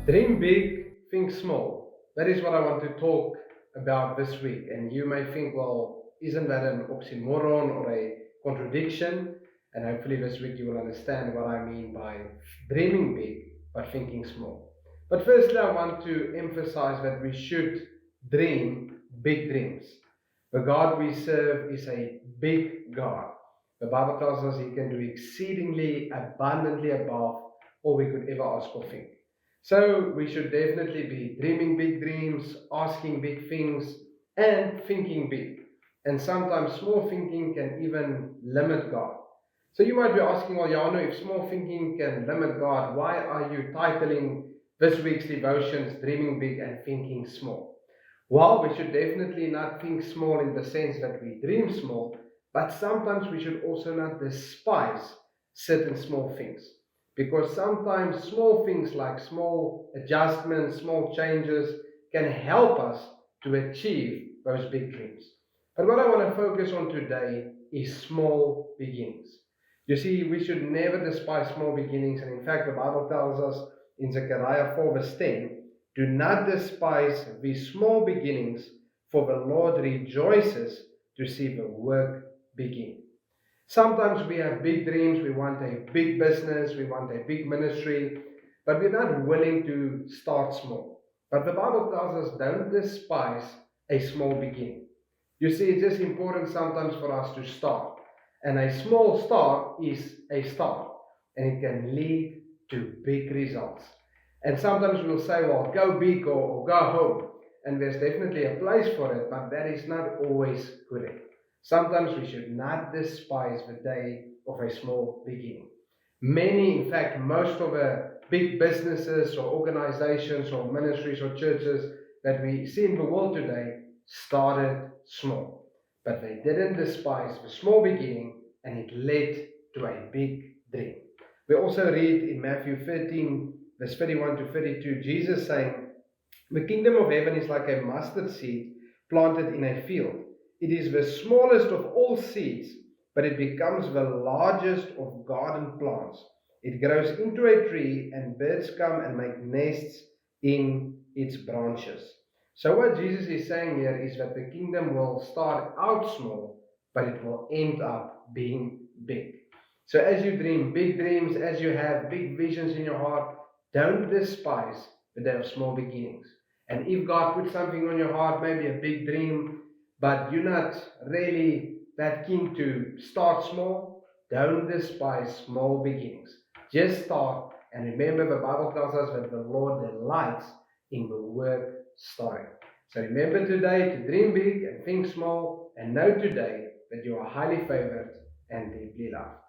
Dream big, think small. That is what I want to talk about this week. And you may think, well, isn't that an oxymoron or a contradiction? And hopefully this week you will understand what I mean by dreaming big but thinking small. But firstly, I want to emphasize that we should dream big dreams. The God we serve is a big God. The Bible tells us He can do exceedingly abundantly above all we could ever ask or think. So we should definitely be dreaming big dreams, asking big things, and thinking big. And sometimes small thinking can even limit God. So you might be asking, well, Jano, if small thinking can limit God, why are you titling this week's devotions Dreaming Big and Thinking Small? Well, we should definitely not think small in the sense that we dream small, but sometimes we should also not despise certain small things. Because sometimes small things like small adjustments, small changes can help us to achieve those big dreams. But what I want to focus on today is small beginnings. You see, we should never despise small beginnings. And in fact, the Bible tells us in Zechariah 4 verse 10, do not despise these small beginnings, for the Lord rejoices to see the work begin. Sometimes we have big dreams, we want a big business, we want a big ministry, but we're not willing to start small. But the Bible tells us don't despise a small beginning. You see, it's just important sometimes for us to start. And a small start is a start, and it can lead to big results. And sometimes we'll say, well, go big or go home. And there's definitely a place for it, but that is not always correct. Sometimes we should not despise the day of a small beginning. Many, in fact, most of the big businesses or organizations or ministries or churches that we see in the world today started small. But they didn't despise the small beginning, and it led to a big dream. We also read in Matthew 13, verse 31 to 32, Jesus saying, the kingdom of heaven is like a mustard seed planted in a field. It is the smallest of all seeds, but it becomes the largest of garden plants. It grows into a tree, and birds come and make nests in its branches. So what Jesus is saying here is that the kingdom will start out small, but it will end up being big. So as you dream big dreams, as you have big visions in your heart, don't despise the day of small beginnings. And if God puts something on your heart, maybe a big dream, but you're not really that keen to start small, don't despise small beginnings. Just start, and remember the Bible tells us that the Lord delights in the work starting. So remember today to dream big and think small, and know today that you are highly favored and deeply loved.